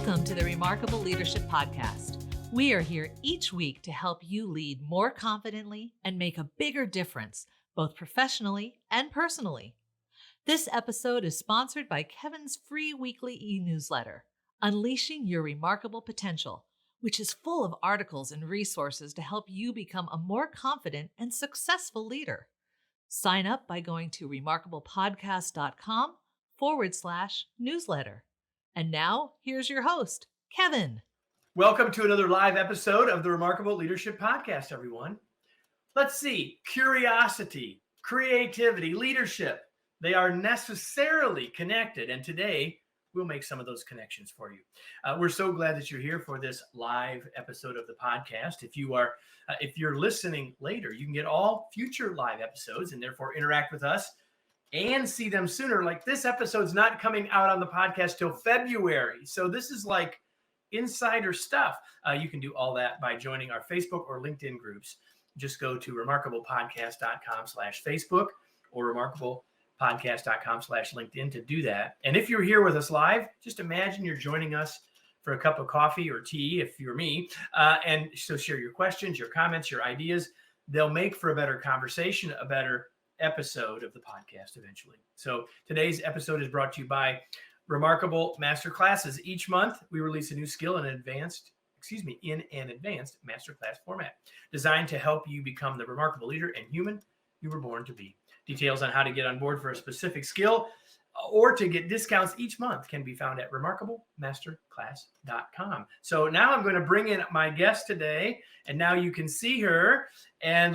Welcome to the Remarkable Leadership Podcast. We are here each week to help you lead more confidently and make a bigger difference, both professionally and personally. This episode is sponsored by Kevin's free weekly e-newsletter, Unleashing Your Remarkable Potential, which is full of articles and resources to help you become a more confident and successful leader. Sign up by going to remarkablepodcast.com/newsletter. And now, here's your host, Kevin. Welcome to another live episode of the Remarkable Leadership Podcast, everyone. Let's see, curiosity, creativity, leadership, they are necessarily connected. And today, we'll make some of those connections for you. We're so glad that you're here for this live episode of the podcast. If you're listening later, you can get all future live episodes and therefore interact with us and see them sooner. Like this episode's not coming out on the podcast till February. So this is like insider stuff. You can do all that by joining our Facebook or LinkedIn groups. Just go to remarkablepodcast.com/Facebook or remarkablepodcast.com/LinkedIn to do that. And if you're here with us live, just imagine you're joining us for a cup of coffee or tea, if you're me. And so share your questions, your comments, your ideas. They'll make for a better conversation, a better episode of the podcast eventually. So today's episode is brought to you by Remarkable Masterclasses. Each month, we release a new skill in an advanced masterclass format designed to help you become the remarkable leader and human you were born to be. Details on how to get on board for a specific skill or to get discounts each month can be found at remarkablemasterclass.com. So now I'm going to bring in my guest today, and now you can see her. And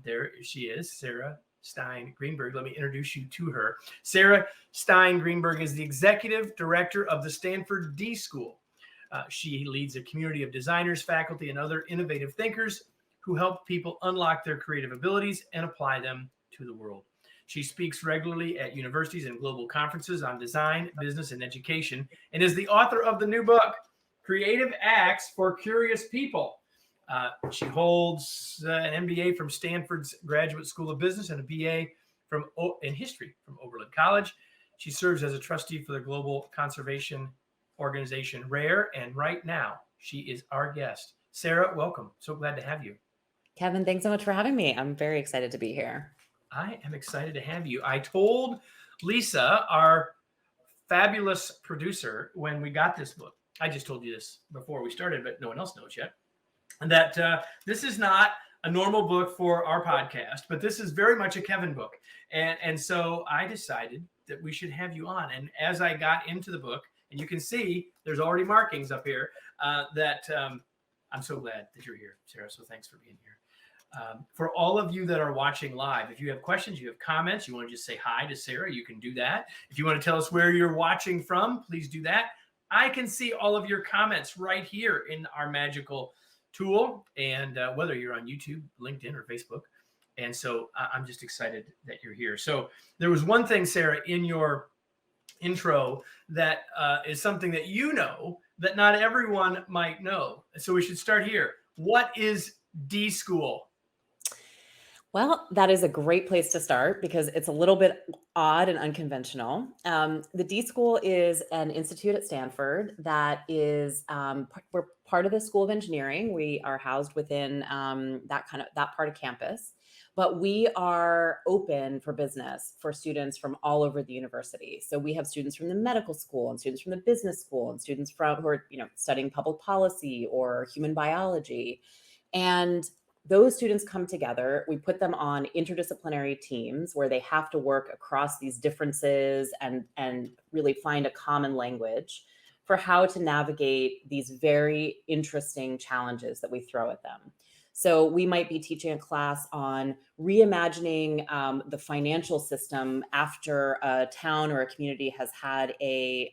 there she is, Sarah Stein Greenberg. Let me introduce you to her. Sarah Stein Greenberg is the executive director of the Stanford D School. She leads a community of designers, faculty, and other innovative thinkers who help people unlock their creative abilities and apply them to the world. She speaks regularly at universities and global conferences on design, business, and education, and is the author of the new book, Creative Acts for Curious People. She holds an MBA from Stanford's Graduate School of Business and a BA in history from Oberlin College. She serves as a trustee for the global conservation organization RARE, and right now she is our guest. Sarah, welcome. So glad to have you. Kevin, thanks so much for having me. I'm very excited to be here. I am excited to have you. I told Lisa, our fabulous producer, when we got this book, I just told you this before we started, but no one else knows yet, that this is not a normal book for our podcast, but this is very much a Kevin book. And so I decided that we should have you on. And as I got into the book, and you can see there's already markings up here, that I'm so glad that you're here, Sarah. So thanks for being here. For all of you that are watching live, if you have questions, you have comments, you want to just say hi to Sarah, you can do that. If you want to tell us where you're watching from, please do that. I can see all of your comments right here in our magical tool, and whether you're on YouTube, LinkedIn, or Facebook. And so I'm just excited that you're here. So there was one thing, Sarah, in your intro that is something that you know that not everyone might know. So we should start here. What is D School? Well, that is a great place to start because it's a little bit odd and unconventional. The D School is an institute at Stanford that is, we're part of the School of Engineering. We are housed within that part of campus, but we are open for business for students from all over the university. So we have students from the medical school and students from the business school and students who are studying public policy or human biology. And those students come together. We put them on interdisciplinary teams where they have to work across these differences and really find a common language for how to navigate these very interesting challenges that we throw at them. So we might be teaching a class on reimagining the financial system after a town or a community has had a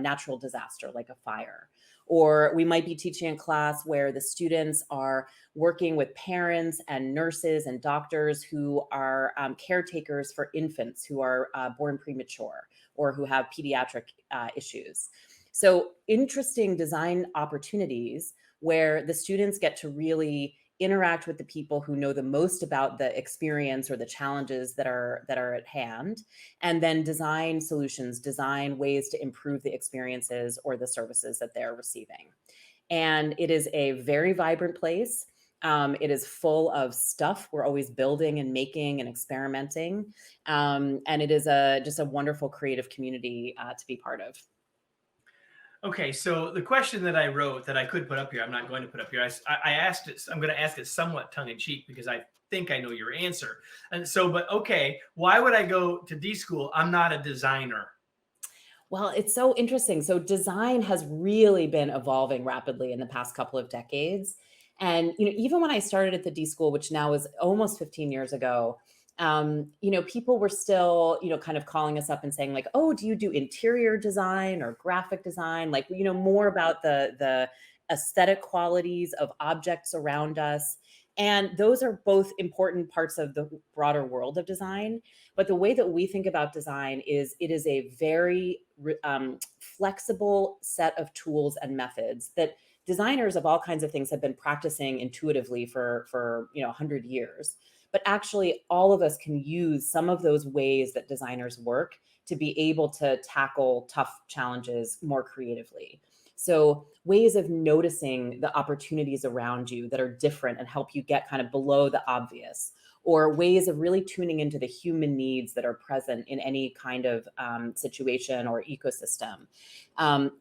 natural disaster like a fire. Or we might be teaching a class where the students are working with parents and nurses and doctors who are caretakers for infants who are born premature or who have pediatric issues. So interesting design opportunities where the students get to really interact with the people who know the most about the experience or the challenges that are at hand, and then design solutions, design ways to improve the experiences or the services that they're receiving. And it is a very vibrant place. It is full of stuff. We're always building and making and experimenting. And it is just a wonderful creative community to be part of. Okay, so the question that I wrote that I could put up here, I'm not going to put up here. I asked it. I'm going to ask it somewhat tongue in cheek because I think I know your answer. And so, but okay, why would I go to D school? I'm not a designer. Well, it's so interesting. So design has really been evolving rapidly in the past couple of decades. And, even when I started at the D School, which now is almost 15 years ago, people were still, kind of calling us up and saying like, oh, do you do interior design or graphic design? Like, more about the aesthetic qualities of objects around us. And those are both important parts of the broader world of design. But the way that we think about design is it is a very flexible set of tools and methods that designers of all kinds of things have been practicing intuitively for 100 years. But actually, all of us can use some of those ways that designers work to be able to tackle tough challenges more creatively. So ways of noticing the opportunities around you that are different and help you get kind of below the obvious, or ways of really tuning into the human needs that are present in any kind of situation or ecosystem.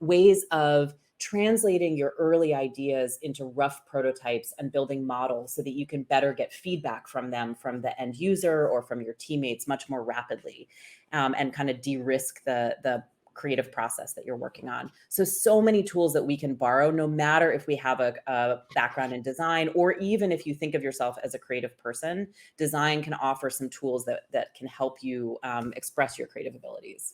Ways of translating your early ideas into rough prototypes and building models so that you can better get feedback from them, from the end user or from your teammates much more rapidly, and kind of de-risk the creative process that you're working on. So many tools that we can borrow, no matter if we have a background in design, or even if you think of yourself as a creative person, design can offer some tools that can help you express your creative abilities.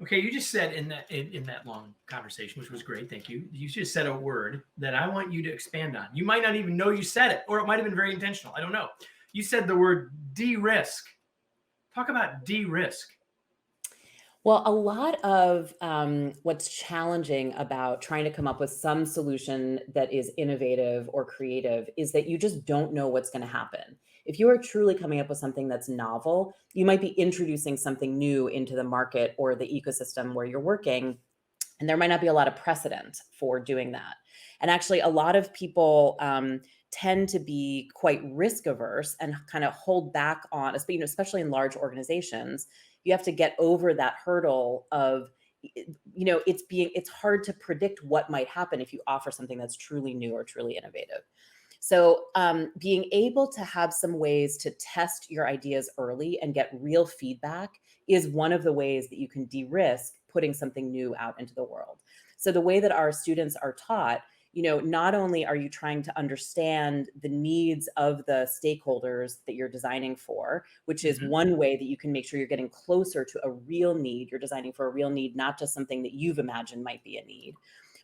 Okay, you just said in that long conversation, which was great, thank you. You just said a word that I want you to expand on. You might not even know you said it, or it might have been very intentional. I don't know. You said the word de-risk. Talk about de-risk. Well, a lot of what's challenging about trying to come up with some solution that is innovative or creative is that you just don't know what's going to happen. If you are truly coming up with something that's novel, you might be introducing something new into the market or the ecosystem where you're working, and there might not be a lot of precedent for doing that. And actually, a lot of people tend to be quite risk averse and kind of hold back on, especially in large organizations. You have to get over that hurdle of, it's hard to predict what might happen if you offer something that's truly new or truly innovative. So being able to have some ways to test your ideas early and get real feedback is one of the ways that you can de-risk putting something new out into the world. So the way that our students are taught, not only are you trying to understand the needs of the stakeholders that you're designing for, which is one way that you can make sure you're getting closer to a real need. You're designing for a real need, not just something that you've imagined might be a need,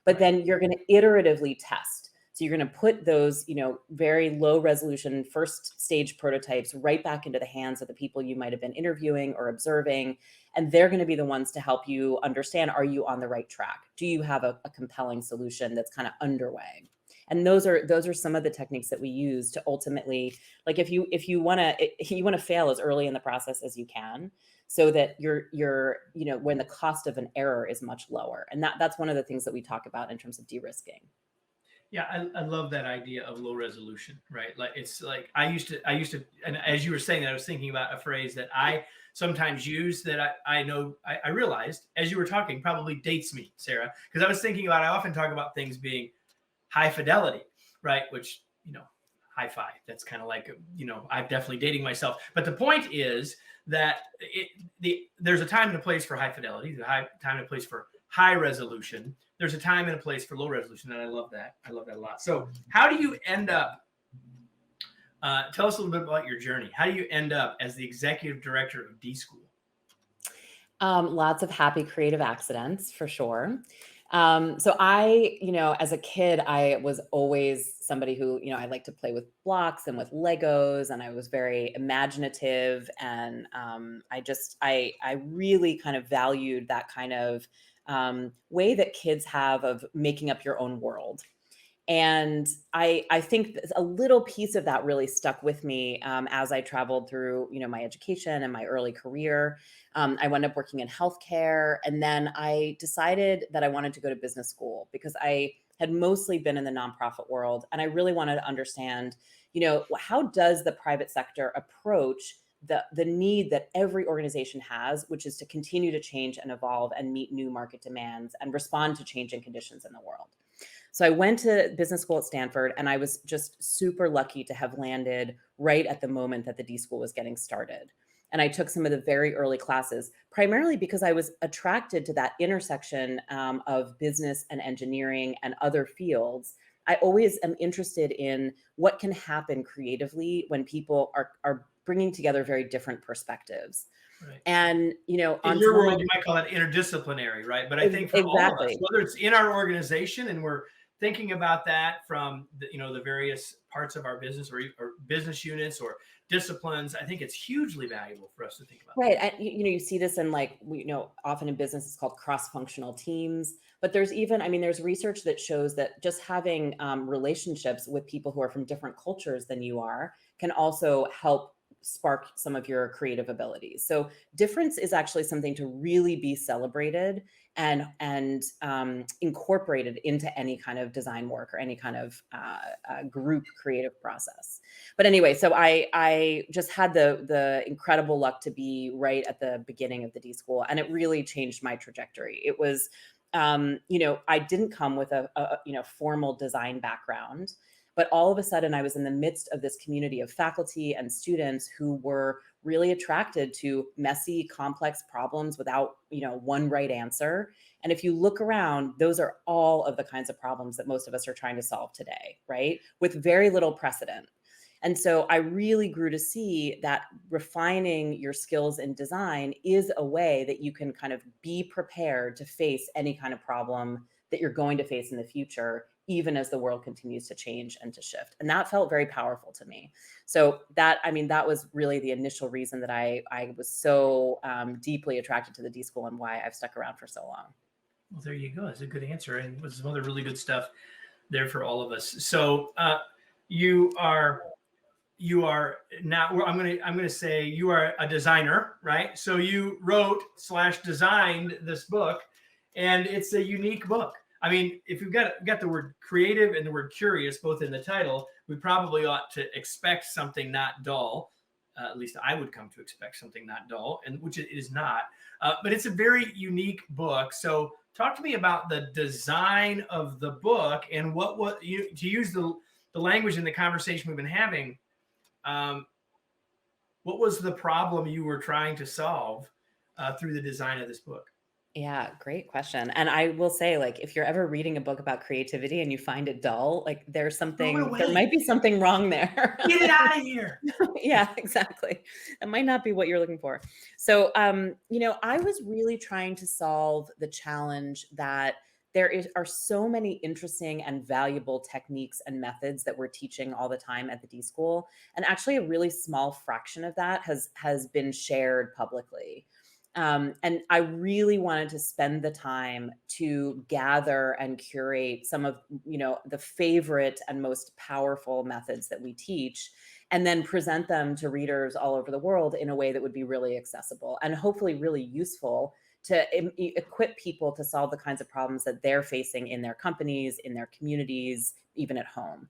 but then you're going to iteratively test. So you're going to put those, very low resolution first stage prototypes right back into the hands of the people you might have been interviewing or observing. And they're going to be the ones to help you understand, are you on the right track? Do you have a compelling solution that's kind of underway? And those are some of the techniques that we use to ultimately, like if you want to fail as early in the process as you can, so that you're when the cost of an error is much lower. And that's one of the things that we talk about in terms of de-risking. Yeah, I love that idea of low resolution, right? Like it's like I used to, and as you were saying that, I was thinking about a phrase that I sometimes use that I realized as you were talking probably dates me, Sarah, because I was thinking about, I often talk about things being high fidelity, right? Which, hi-fi, that's kind of like, I'm definitely dating myself. But the point is that there's a time and a place for high fidelity, time and a place for high resolution. There's a time and a place for low resolution, and I love that. I love that a lot. So how do you end up, tell us a little bit about your journey. How do you end up as the executive director of D School? Lots of happy creative accidents, for sure. So I, as a kid, I was always somebody who, I like to play with blocks and with Legos, and I was very imaginative. And I really kind of valued that kind of way that kids have of making up your own world. And I think a little piece of that really stuck with me as I traveled through, my education and my early career. I wound up working in healthcare, and then I decided that I wanted to go to business school because I had mostly been in the nonprofit world, and I really wanted to understand, how does the private sector approach the need that every organization has, which is to continue to change and evolve and meet new market demands and respond to changing conditions in the world. So I went to business school at Stanford, and I was just super lucky to have landed right at the moment that the D School was getting started. And I took some of the very early classes, primarily because I was attracted to that intersection of business and engineering and other fields. I always am interested in what can happen creatively when people are bringing together very different perspectives. Right. And, In your world, you might call it interdisciplinary, right? But I think for all of us, exactly. whether it's in our organization and we're thinking about that from the various parts of our business or business units or disciplines, I think it's hugely valuable for us to think about. Right. And you see this in often in business, it's called cross-functional teams. But there's research that shows that just having relationships with people who are from different cultures than you are can also help spark some of your creative abilities. So difference is actually something to really be celebrated and incorporated into any kind of design work or any kind of group creative process. But anyway, so I just had the incredible luck to be right at the beginning of the D School, and it really changed my trajectory. It was, I didn't come with a formal design background, but all of a sudden I was in the midst of this community of faculty and students who were really attracted to messy, complex problems without, one right answer. And if you look around, those are all of the kinds of problems that most of us are trying to solve today, right? With very little precedent. And so I really grew to see that refining your skills in design is a way that you can kind of be prepared to face any kind of problem that you're going to face in the future, even as the world continues to change and to shift. And that felt very powerful to me. So that was really the initial reason that I was so deeply attracted to the D School and why I've stuck around for so long. Well, there you go. That's a good answer. And was some other really good stuff there for all of us. So you are now, I'm going to say you are a designer, right? So you wrote / designed this book, and it's a unique book. I mean, if you've got the word creative and the word curious both in the title, we probably ought to expect something not dull. At least I would come to expect something not dull, and which it is not. But it's a very unique book. So talk to me about the design of the book and what to use the language in the conversation we've been having. What was the problem you were trying to solve through the design of this book? Yeah, great question. And I will say, if you're ever reading a book about creativity and you find it dull, there might be something wrong there. Get it out of here. Yeah, exactly. That might not be what you're looking for. So, I was really trying to solve the challenge that are so many interesting and valuable techniques and methods that we're teaching all the time at the D School. And actually a really small fraction of that has been shared publicly. And I really wanted to spend the time to gather and curate some of, the favorite and most powerful methods that we teach, and then present them to readers all over the world in a way that would be really accessible and hopefully really useful to equip people to solve the kinds of problems that they're facing in their companies, in their communities, even at home.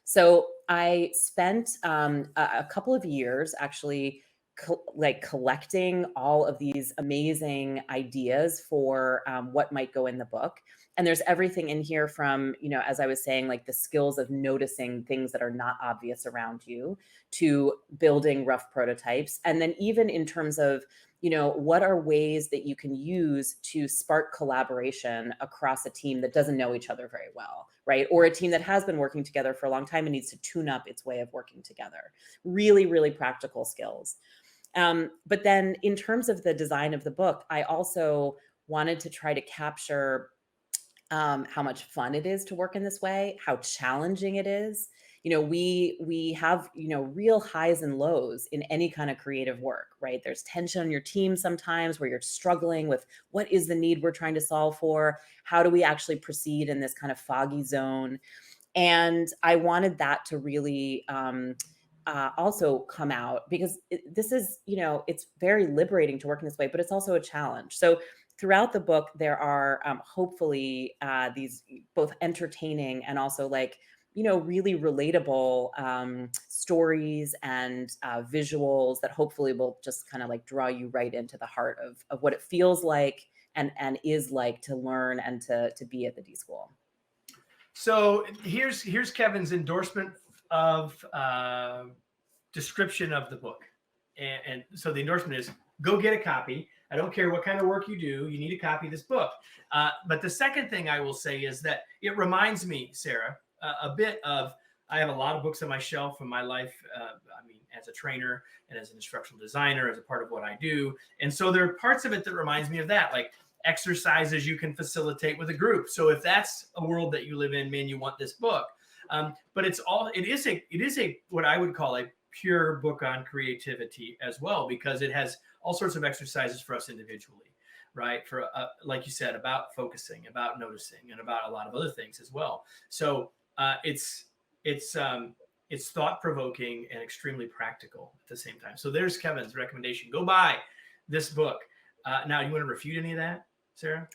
So I spent a couple of years actually collecting all of these amazing ideas for what might go in the book. And there's everything in here from, as I was saying, the skills of noticing things that are not obvious around you to building rough prototypes. And then even in terms of, what are ways that you can use to spark collaboration across a team that doesn't know each other very well, right? Or a team that has been working together for a long time and needs to tune up its way of working together. Really, really practical skills. But then in terms of the design of the book, I also wanted to try to capture how much fun it is to work in this way, how challenging it is. We have, real highs and lows in any kind of creative work, right? There's tension on your team sometimes where you're struggling with what is the need we're trying to solve for? How do we actually proceed in this kind of foggy zone? And I wanted that to really also come out, because this is, it's very liberating to work in this way, but it's also a challenge. So throughout the book, there are hopefully these both entertaining and also like, really relatable stories and visuals that hopefully will just kind of like draw you right into the heart of what it feels like and is like to learn and to be at the D School. So here's Kevin's endorsement of description of the book. And so the endorsement is, go get a copy. I don't care what kind of work you do, you need a copy of this book. But the second thing I will say is that it reminds me, Sarah, a bit of, I have a lot of books on my shelf in my life. As a trainer and as an instructional designer, as a part of what I do. And so there are parts of it that reminds me of that, like exercises you can facilitate with a group. So if that's a world that you live in, man, you want this book. But it is a what I would call a pure book on creativity as well, because it has all sorts of exercises for us individually, right? For like you said, about focusing, about noticing, and about a lot of other things as well. So it's thought-provoking and extremely practical at the same time. So there's Kevin's recommendation. Go buy this book. Now, you want to refute any of that, Sarah?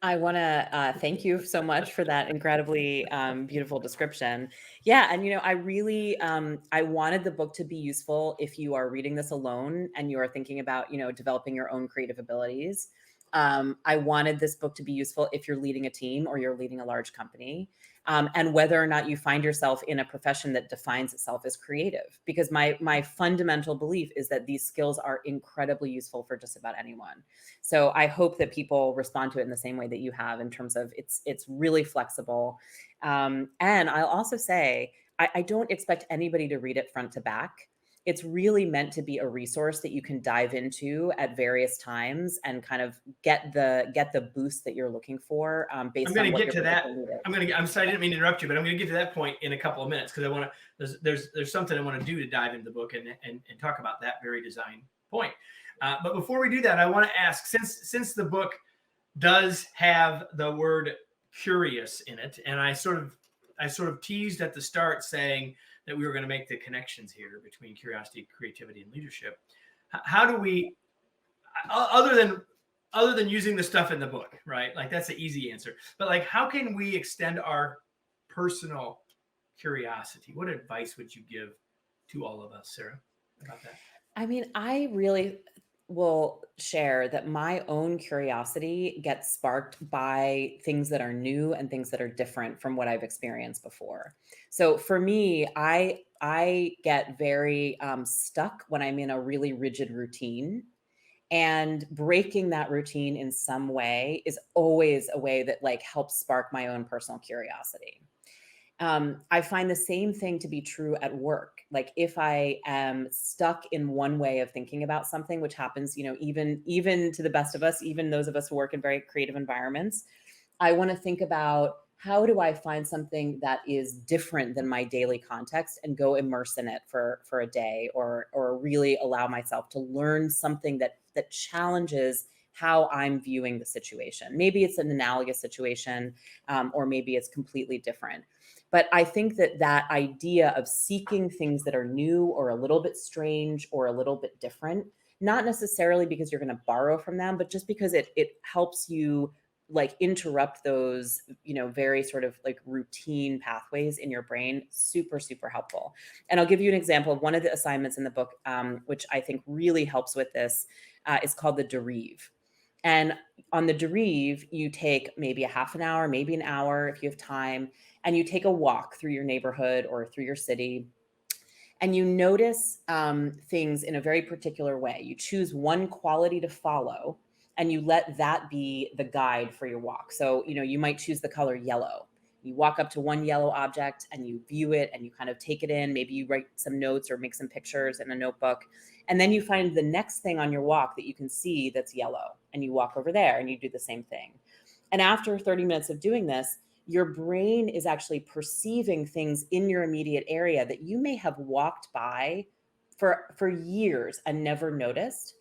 I want to thank you so much for that incredibly beautiful description. Yeah. And, I really, I wanted the book to be useful if you are reading this alone and you are thinking about, developing your own creative abilities. I wanted this book to be useful if you're leading a team or you're leading a large company. And whether or not you find yourself in a profession that defines itself as creative, because my fundamental belief is that these skills are incredibly useful for just about anyone. So I hope that people respond to it in the same way that you have, in terms of it's really flexible. And I'll also say, I don't expect anybody to read it front to back. It's really meant to be a resource that you can dive into at various times and kind of get the boost that you're looking for based on. I'm going to get to that. I'm sorry, I didn't mean to interrupt you, but I'm going to get to that point in a couple of minutes, because I want to. There's something I want to do to dive into the book and talk about that very design point. But before we do that, I want to ask, since the book does have the word curious in it, and I sort of teased at the start saying that we were going to make the connections here between curiosity, creativity, and leadership. How do we, other than using the stuff in the book, right? Like, that's the easy answer. But like, how can we extend our personal curiosity? What advice would you give to all of us, Sarah, about that? I really will share that my own curiosity gets sparked by things that are new and things that are different from what I've experienced before. So for me, I get very stuck when I'm in a really rigid routine, and breaking that routine in some way is always a way that like helps spark my own personal curiosity. I find the same thing to be true at work. Like, if I am stuck in one way of thinking about something, which happens, even to the best of us, even those of us who work in very creative environments, I want to think about, how do I find something that is different than my daily context and go immerse in it for a day, or really allow myself to learn something that challenges how I'm viewing the situation. Maybe it's an analogous situation, or maybe it's completely different. But I think that idea of seeking things that are new or a little bit strange or a little bit different, not necessarily because you're going to borrow from them, but just because it helps you like interrupt those, very sort of like routine pathways in your brain, super, super helpful. And I'll give you an example of one of the assignments in the book, which I think really helps with this, is called the Derive. And on the Derive, you take maybe a half an hour, maybe an hour if you have time, and you take a walk through your neighborhood or through your city, and you notice things in a very particular way. You choose one quality to follow, and you let that be the guide for your walk. So, you might choose the color yellow. You walk up to one yellow object and you view it and you kind of take it in. Maybe you write some notes or make some pictures in a notebook. And then you find the next thing on your walk that you can see that's yellow, and you walk over there and you do the same thing. And after 30 minutes of doing this, your brain is actually perceiving things in your immediate area that you may have walked by for years and never noticed.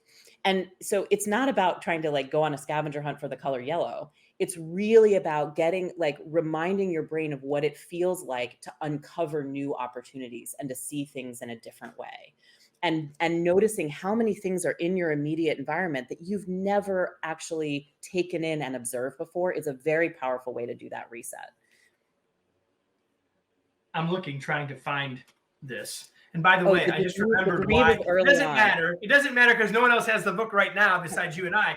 And so it's not about trying to like go on a scavenger hunt for the color yellow. It's really about getting like reminding your brain of what it feels like to uncover new opportunities and to see things in a different way. And noticing how many things are in your immediate environment that you've never actually taken in and observed before is a very powerful way to do that reset. I'm looking, trying to find this. And by the way, I just remembered the why. It doesn't matter. It doesn't matter because no one else has the book right now besides you and I.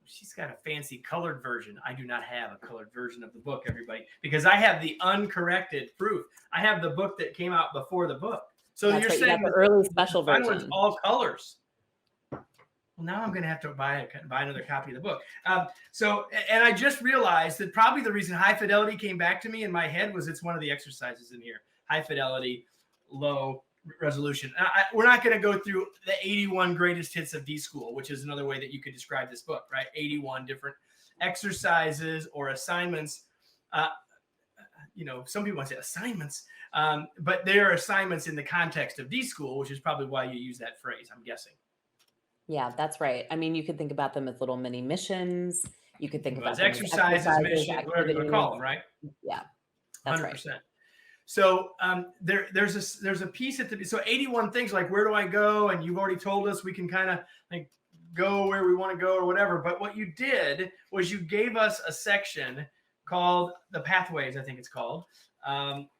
She's got a fancy colored version. I do not have a colored version of the book, everybody, because I have the uncorrected proof. I have the book that came out before the book. So you're saying the early special version. It's all colors. Well, now I'm going to have to buy another copy of the book. And I just realized that probably the reason high fidelity came back to me in my head was it's one of the exercises in here. High fidelity, low resolution. We're not going to go through the 81 greatest hits of D-School, which is another way that you could describe this book, right? 81 different exercises or assignments. Some people want to say assignments, but there are assignments in the context of D-School, which is probably why you use that phrase, I'm guessing. Yeah, that's right. I mean, you could think about them as little mini missions. You could think about exercises, missions, whatever you want to call them, right? Yeah, that's 100%. Right. So there's a piece at the so 81 things like where do I go? And you've already told us we can kind of like go where we want to go or whatever. But what you did was you gave us a section called the pathways, I think it's called,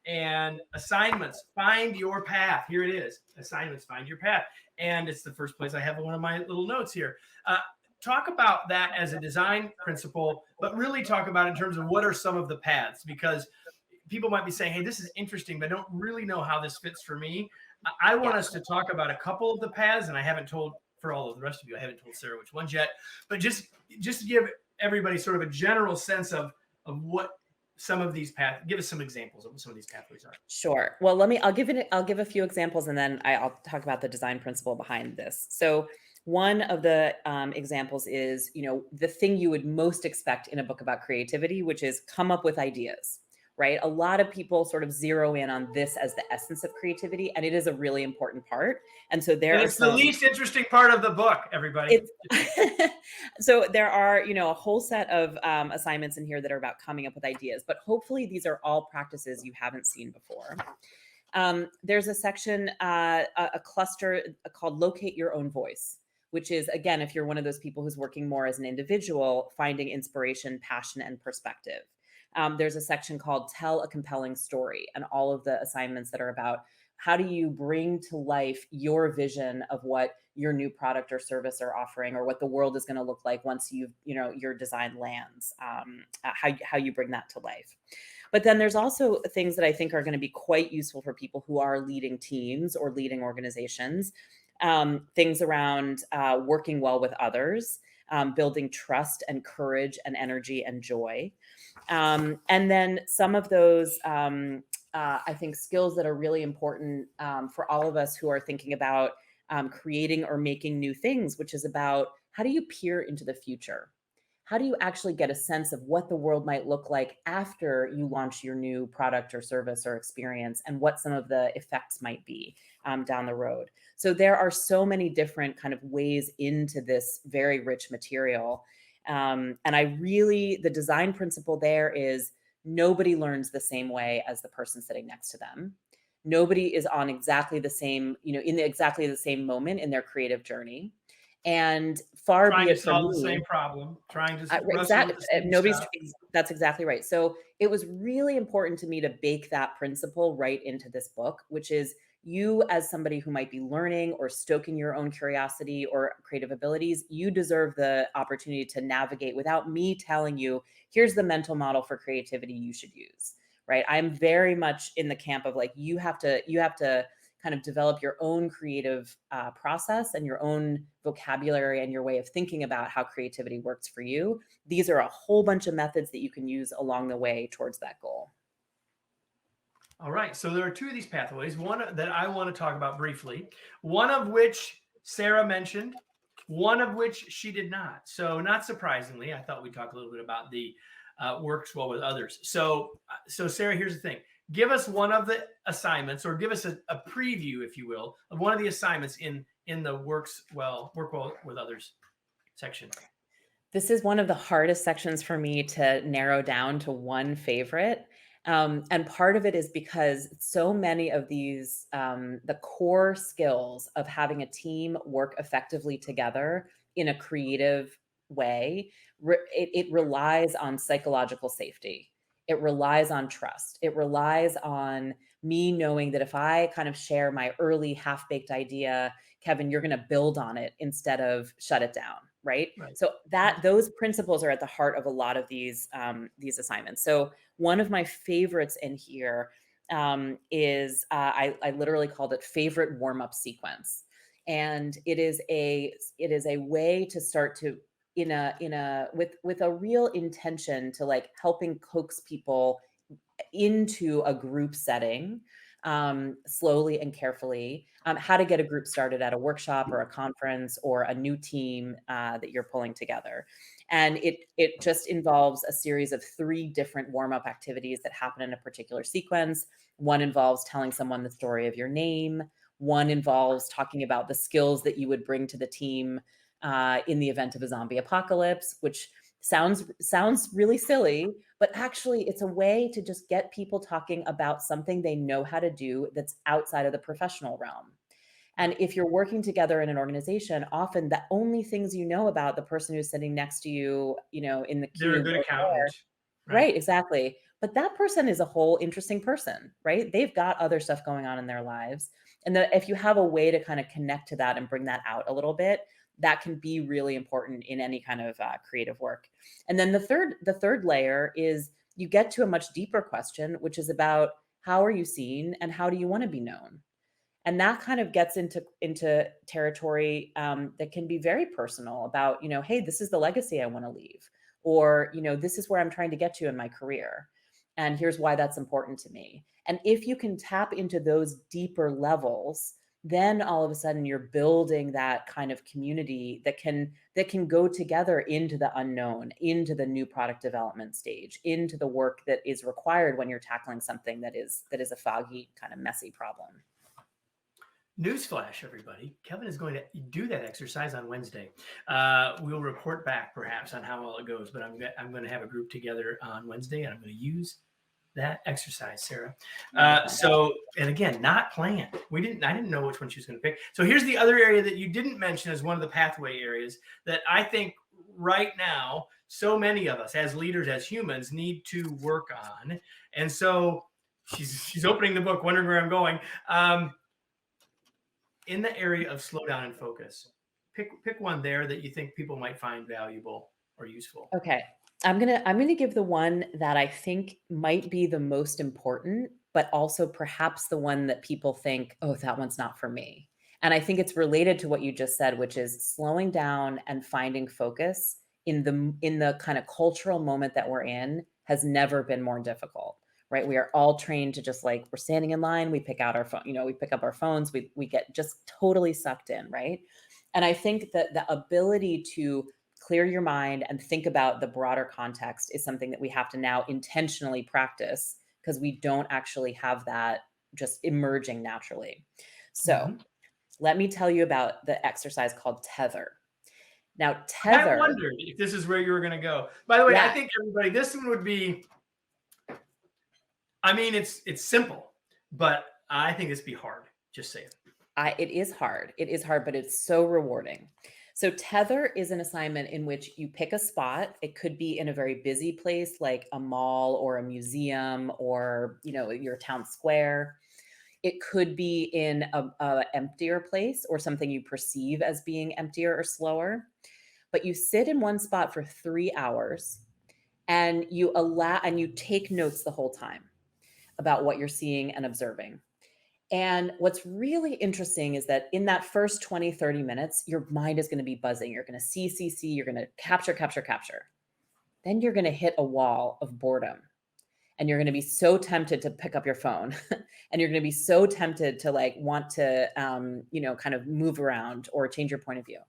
and assignments. Find your path. Here it is. Assignments. Find your path. And it's the first place I have one of my little notes here. Talk about that as a design principle, but really talk about in terms of what are some of the paths, because people might be saying, hey, this is interesting, but I don't really know how this fits for me. I want us to talk about a couple of the paths, and I haven't told for all of the rest of you, I haven't told Sarah which ones yet, but just give everybody sort of a general sense of what some of these paths, give us some examples of what some of these pathways are. Sure. Well, I'll give a few examples, and then I'll talk about the design principle behind this. So one of the examples is, the thing you would most expect in a book about creativity, which is come up with ideas, right? A lot of people sort of zero in on this as the essence of creativity, and it is a really important part. And so it's the least interesting part of the book, everybody. So there are, a whole set of assignments in here that are about coming up with ideas, but hopefully these are all practices you haven't seen before. There's a section, a cluster called Locate Your Own Voice, which is, again, if you're one of those people who's working more as an individual, finding inspiration, passion, and perspective. There's a section called Tell a Compelling Story, and all of the assignments that are about how do you bring to life your vision of what your new product or service are offering, or what the world is going to look like once your design lands, how you bring that to life. But then there's also things that I think are going to be quite useful for people who are leading teams or leading organizations, things around working well with others, building trust and courage and energy and joy. And then some of those, I think, skills that are really important for all of us who are thinking about creating or making new things, which is about how do you peer into the future? How do you actually get a sense of what the world might look like after you launch your new product or service or experience, and what some of the effects might be down the road? So there are so many different kind of ways into this very rich material. And the design principle there is nobody learns the same way as the person sitting next to them. Nobody is on exactly the same, in exactly the same moment in their creative journey. And far be it from me, the same problem, trying to that's exactly right. So it was really important to me to bake that principle right into this book, which is you, as somebody who might be learning or stoking your own curiosity or creative abilities, you deserve the opportunity to navigate without me telling you, here's the mental model for creativity you should use, right? I'm very much in the camp of like, you have to kind of develop your own creative process and your own vocabulary and your way of thinking about how creativity works for you. These are a whole bunch of methods that you can use along the way towards that goal. All right. So there are two of these pathways, one that I want to talk about briefly, one of which Sarah mentioned, one of which she did not. So not surprisingly, I thought we'd talk a little bit about the works well with others. So Sarah, here's the thing. Give us one of the assignments, or give us a preview, if you will, of one of the assignments in in the work well with others section? This is one of the hardest sections for me to narrow down to one favorite. And part of it is because so many of these, the core skills of having a team work effectively together in a creative way, it relies on psychological safety. It relies on trust. It relies on me knowing that if I kind of share my early half-baked idea, Kevin, you're going to build on it instead of shut it down, right? Right. So that those principles are at the heart of a lot of these assignments. So one of my favorites in here is I literally called it favorite warm-up sequence, and it is a way to start to with a real intention to like helping coax people into a group setting slowly and carefully, how to get a group started at a workshop or a conference or a new team that you're pulling together. And it just involves a series of 3 different warm-up activities that happen in a particular sequence. One involves telling someone the story of your name. One involves talking about the skills that you would bring to the team in the event of a zombie apocalypse, which sounds really silly, but actually it's a way to just get people talking about something they know how to do that's outside of the professional realm. And if you're working together in an organization, often the only things you know about the person who's sitting next to you, in the They're a cube good or accountant, right, exactly. But that person is a whole interesting person, right? They've got other stuff going on in their lives. And if you have a way to kind of connect to that and bring that out a little bit, that can be really important in any kind of creative work. And then the third layer is you get to a much deeper question, which is about how are you seen and how do you want to be known? And that kind of gets into territory that can be very personal about, hey, this is the legacy I want to leave, or this is where I'm trying to get to in my career, and here's why that's important to me. And if you can tap into those deeper levels, then all of a sudden you're building that kind of community that can go together into the unknown, into the new product development stage, into the work that is required when you're tackling something that is a foggy, kind of messy problem. Newsflash, everybody. Kevin is going to do that exercise on Wednesday. We'll report back perhaps on how well it goes, but I'm going to have a group together on Wednesday, and I'm going to use that exercise, Sarah. And again, not planned. I didn't know which one she was going to pick. So here's the other area that you didn't mention as one of the pathway areas that I think right now, so many of us as leaders, as humans, need to work on. And so she's opening the book, wondering where I'm going. In the area of slow down and focus, pick one there that you think people might find valuable or useful. Okay. I'm gonna give the one that I think might be the most important, but also perhaps the one that people think, oh, that one's not for me. And I think it's related to what you just said, which is slowing down and finding focus in the kind of cultural moment that we're in has never been more difficult, right? We are all trained to just like, we're standing in line, we pick out our phone, we pick up our phones, we get just totally sucked in, right? And I think that the ability to clear your mind and think about the broader context is something that we have to now intentionally practice, because we don't actually have that just emerging naturally. So let me tell you about the exercise called Tether. Now, Tether. I wondered if this is where you were going to go. By the way, I think everybody, this one would be, I mean, it's simple, but I think it's be hard. Just say it. It is hard. It is hard, but it's so rewarding. So Tether is an assignment in which you pick a spot. It could be in a very busy place like a mall or a museum or, your town square. It could be in a emptier place or something you perceive as being emptier or slower. But you sit in one spot for 3 hours and you take notes the whole time about what you're seeing and observing. And what's really interesting is that in that first 20, 30 minutes, your mind is going to be buzzing. You're going to see, you're going to capture. Then you're going to hit a wall of boredom. And you're going to be so tempted to pick up your phone. And you're going to be so tempted to want to, kind of move around or change your point of view.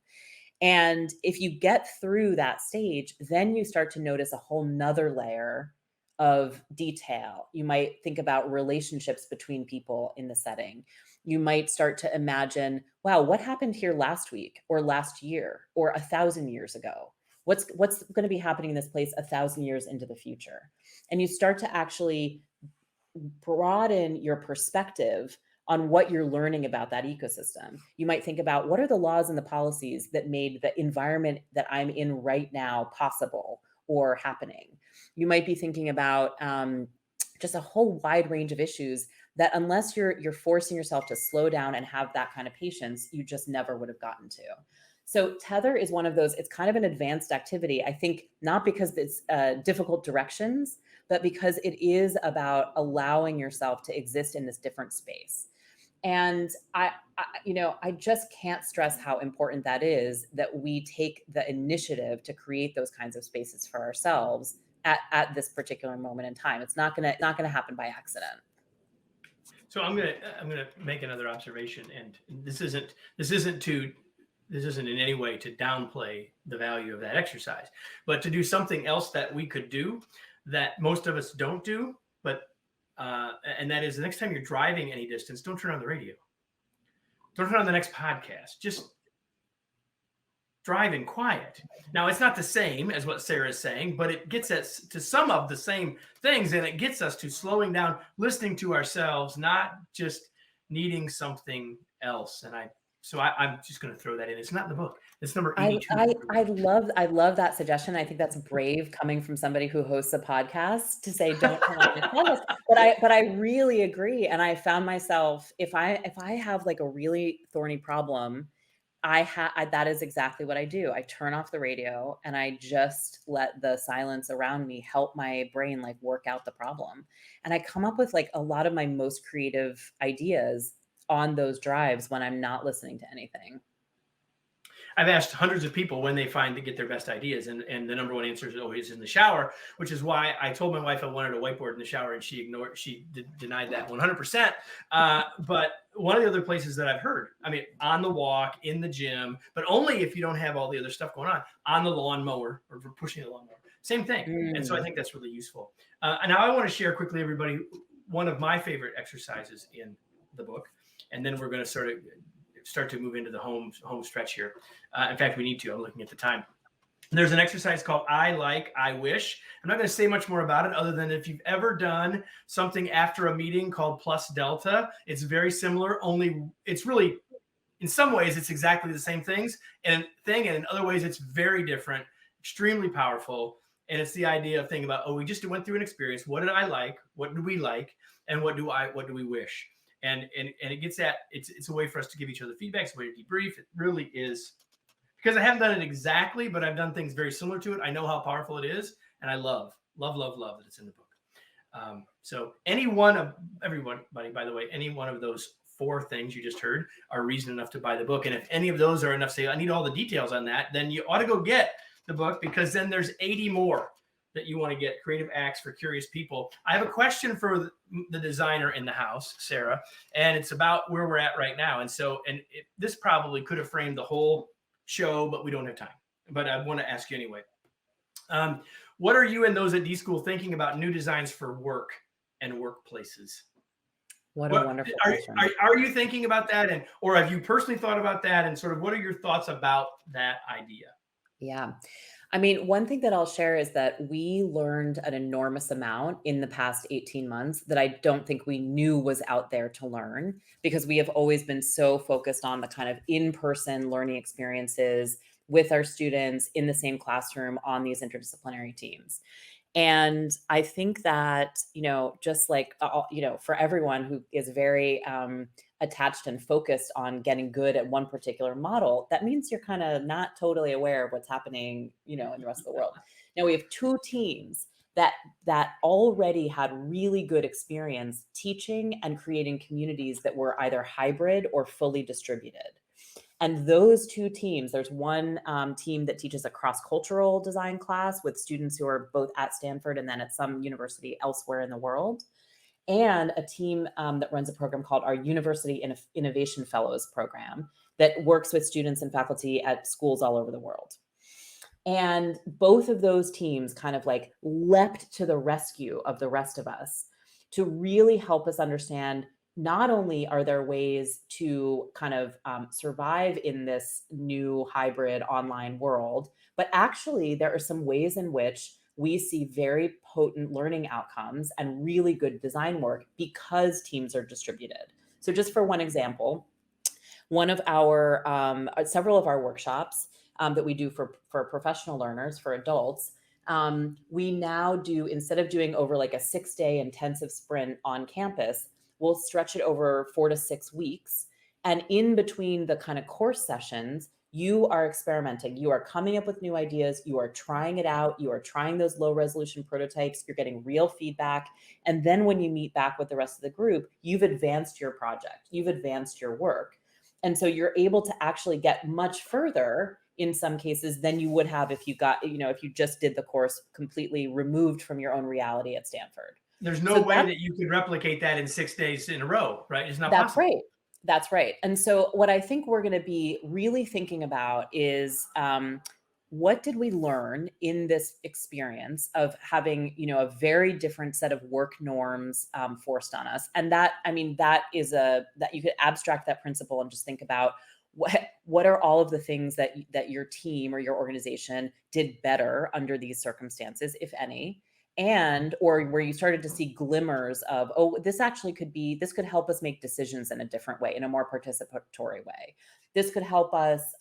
And if you get through that stage, then you start to notice a whole nother layer of detail. You might think about relationships between people in the setting. You might start to imagine, wow, what happened here last week or last year or 1,000 years ago? What's going to be happening in this place 1,000 years into the future? And you start to actually broaden your perspective on what you're learning about that ecosystem. You might think about, what are the laws and the policies that made the environment that I'm in right now possible or happening? You might be thinking about just a whole wide range of issues that, unless you're forcing yourself to slow down and have that kind of patience, you just never would have gotten to. So Tether is one of those. It's kind of an advanced activity, I think, not because it's difficult directions, but because it is about allowing yourself to exist in this different space. And I just can't stress how important that is, that we take the initiative to create those kinds of spaces for ourselves at this particular moment in time. It's not gonna happen by accident. So I'm gonna make another observation, and this isn't in any way to downplay the value of that exercise, but to do something else that we could do that most of us don't do, but and that is, the next time you're driving any distance, don't turn on the radio. Don't turn on the next podcast. Just drive in quiet. Now, it's not the same as what Sarah is saying, but it gets us to some of the same things, and it gets us to slowing down, listening to ourselves, not just needing something else. And I'm just going to throw that in. It's not in the book. It's number 82. I love that suggestion. I think that's brave coming from somebody who hosts a podcast, to say don't turn on the podcast. But I really agree. And I found myself, if I have like a really thorny problem, that is exactly what I do. I turn off the radio and I just let the silence around me help my brain like work out the problem. And I come up with like a lot of my most creative ideas on those drives when I'm not listening to anything. I've asked hundreds of people when they find to get their best ideas, and the number one answer is always in the shower, which is why I told my wife I wanted a whiteboard in the shower, and she denied that 100%. But one of the other places that I've heard, I mean, on the walk, in the gym, but only if you don't have all the other stuff going on the lawnmower, or for pushing the lawnmower, same thing. And so I think that's really useful. And now I want to share quickly, everybody, one of my favorite exercises in the book, and then we're going to start to move into the home stretch here. In fact, we need to. I'm looking at the time. There's an exercise called I Like, I Wish. I'm not going to say much more about it, other than if you've ever done something after a meeting called Plus Delta, it's very similar, only it's really, in some ways, it's exactly the same thing, and in other ways, it's very different, extremely powerful. And it's the idea of thinking about, we just went through an experience. What did I like? What did we like? And what do we wish? And it gets at, it's a way for us to give each other feedback. It's a way to debrief. It really is, because I haven't done it exactly, but I've done things very similar to it. I know how powerful it is, and I love that it's in the book. So everybody, by the way, any one of those 4 things you just heard are reason enough to buy the book. And if any of those are enough, say, I need all the details on that, then you ought to go get the book, because then there's 80 more that you want to get. Creative Acts for Curious People. I have a question for the designer in the house, Sarah, and it's about where we're at right now. And this probably could have framed the whole show, but we don't have time. But I want to ask you anyway. What are you and those at D School thinking about new designs for work and workplaces? What a wonderful question. Are you thinking about that, or have you personally thought about that, and sort of what are your thoughts about that idea? Yeah. I mean, one thing that I'll share is that we learned an enormous amount in the past 18 months that I don't think we knew was out there to learn, because we have always been so focused on the kind of in-person learning experiences with our students in the same classroom on these interdisciplinary teams. And I think that, just like, for everyone who is very attached and focused on getting good at one particular model, that means you're kind of not totally aware of what's happening, in the rest of the world. Now we have 2 teams that already had really good experience teaching and creating communities that were either hybrid or fully distributed. And those 2 teams, there's one team that teaches a cross-cultural design class with students who are both at Stanford and then at some university elsewhere in the world, and a team that runs a program called our University Innovation Fellows program that works with students and faculty at schools all over the world. And both of those teams kind of like leapt to the rescue of the rest of us to really help us understand not only are there ways to kind of survive in this new hybrid online world, but actually there are some ways in which we see very potent learning outcomes and really good design work because teams are distributed. So just for one example, one of our several of our workshops that we do for professional learners, for adults, we now do, instead of doing over like a 6-day intensive sprint on campus, we'll stretch it over 4 to 6 weeks. And in between the kind of course sessions, you are experimenting, you are coming up with new ideas, you are trying it out, you are trying those low resolution prototypes, you're getting real feedback. And then when you meet back with the rest of the group, you've advanced your project, you've advanced your work. And so you're able to actually get much further in some cases than you would have if you got, if you just did the course completely removed from your own reality at Stanford. There's no way that you could replicate that in 6 days in a row, right? It's not That's possible. right. That's right. And so what I think we're going to be really thinking about is what did we learn in this experience of having, a very different set of work norms forced on us. And that is that you could abstract that principle and just think about what are all of the things that your team or your organization did better under these circumstances, if any, or where you started to see glimmers of, this could help us make decisions in a different way, in a more participatory way. This could help us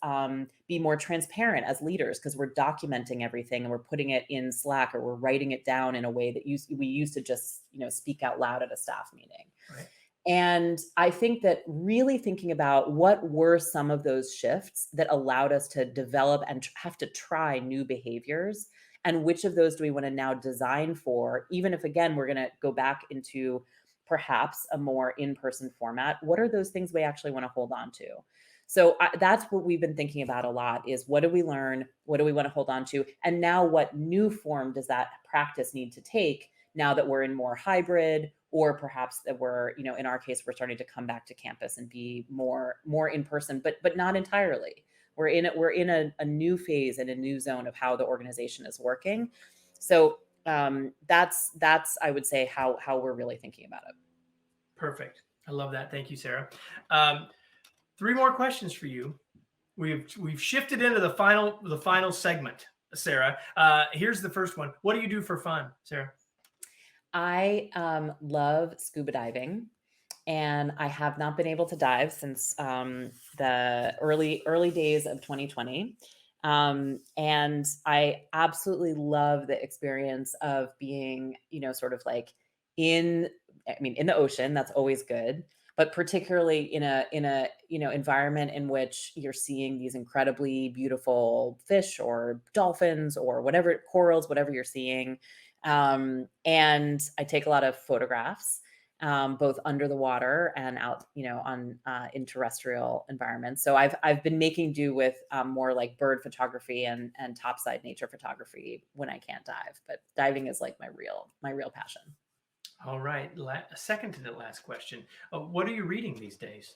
be more transparent as leaders because we're documenting everything and we're putting it in Slack, or we're writing it down in a way that we used to just, speak out loud at a staff meeting. Right. And I think that really thinking about what were some of those shifts that allowed us to develop and have to try new behaviors, and which of those do we want to now design for, even if, again, we're going to go back into perhaps a more in-person format, what are those things we actually want to hold on to? So that's what we've been thinking about a lot, is what do we learn? What do we want to hold on to? And now what new form does that practice need to take now that we're in more hybrid, or perhaps that we're, in our case, we're starting to come back to campus and be more in person, but not entirely. We're in a new phase and a new zone of how the organization is working. So that's I would say how we're really thinking about it. Perfect. I love that. Thank you, Sarah. 3 more questions for you. We've shifted into the final segment, Sarah. Here's the first one. What do you do for fun, Sarah? I love scuba diving, and I have not been able to dive since the early days of 2020. And I absolutely love the experience of being, sort of like in the ocean. That's always good, but particularly in a environment in which you're seeing these incredibly beautiful fish or dolphins or whatever, corals, whatever you're seeing. And I take a lot of photographs, both under the water and out, in terrestrial environments. So I've been making do with more like bird photography and topside nature photography when I can't dive. But diving is like my real passion. All right. Second to the last question. What are you reading these days?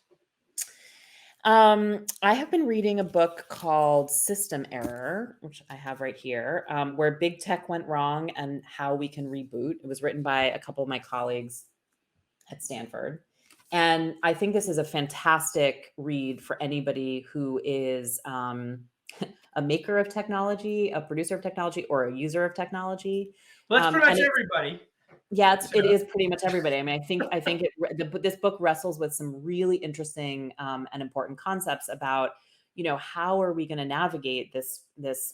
I have been reading a book called System Error, which I have right here, where big tech went wrong and how we can reboot. It was written by a couple of my colleagues at Stanford. And I think this is a fantastic read for anybody who is a maker of technology, a producer of technology, or a user of technology. Well, that's pretty much everybody. Yeah, it is pretty much everybody. I think this book wrestles with some really interesting and important concepts about, how are we going to navigate this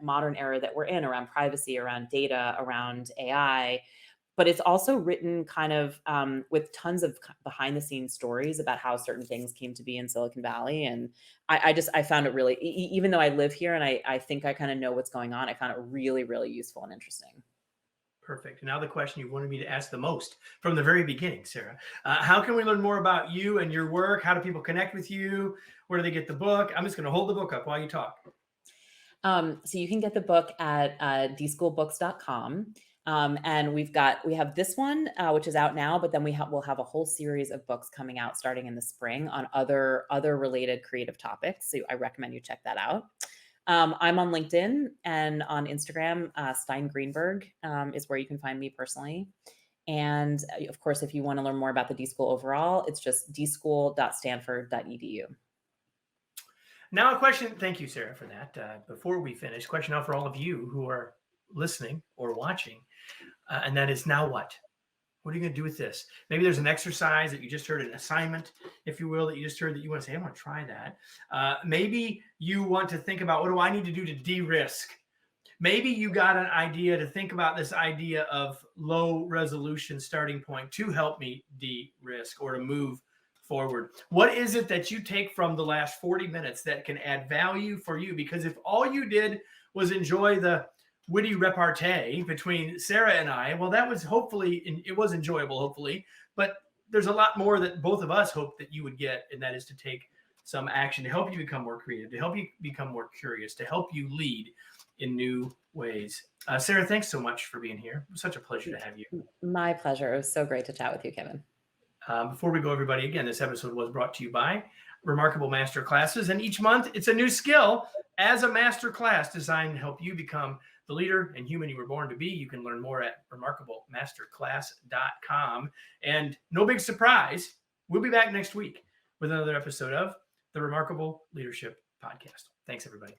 modern era that we're in, around privacy, around data, around AI. But it's also written kind of with tons of behind the scenes stories about how certain things came to be in Silicon Valley. And I found it really, even though I live here and I think I kind of know what's going on, I found it really, really useful and interesting. Perfect. Now the question you wanted me to ask the most from the very beginning, Sarah. How can we learn more about you and your work? How do people connect with you? Where do they get the book? I'm just going to hold the book up while you talk. So you can get the book at dschoolbooks.com. And we have this one, which is out now, but then we'll have a whole series of books coming out starting in the spring on other related creative topics. So I recommend you check that out. I'm on LinkedIn and on Instagram. Stein Greenberg is where you can find me personally. And of course, if you want to learn more about the D School overall, it's just dschool.stanford.edu. Now a question. Thank you, Sarah, for that. Before we finish, question now for all of you who are listening or watching, and that is, now what? What are you going to do with this? Maybe there's an exercise that you just heard, an assignment, if you will, that you just heard that you want to say, I want to try that. Maybe you want to think about, what do I need to do to de-risk? Maybe you got an idea to think about this idea of low resolution starting point to help me de-risk or to move forward. What is it that you take from the last 40 minutes that can add value for you? Because if all you did was enjoy the witty repartee between Sarah and I, well, that was it was enjoyable, hopefully, but there's a lot more that both of us hope that you would get, and that is to take some action to help you become more creative, to help you become more curious, to help you lead in new ways. Sarah, thanks so much for being here. It was such a pleasure to have you. My pleasure. It was so great to chat with you, Kevin. Before we go, everybody, again, this episode was brought to you by Remarkable Master Classes, and each month it's a new skill as a master class designed to help you become the leader and human you were born to be. You can learn more at remarkablemasterclass.com. And no big surprise, we'll be back next week with another episode of the Remarkable Leadership Podcast. Thanks, everybody.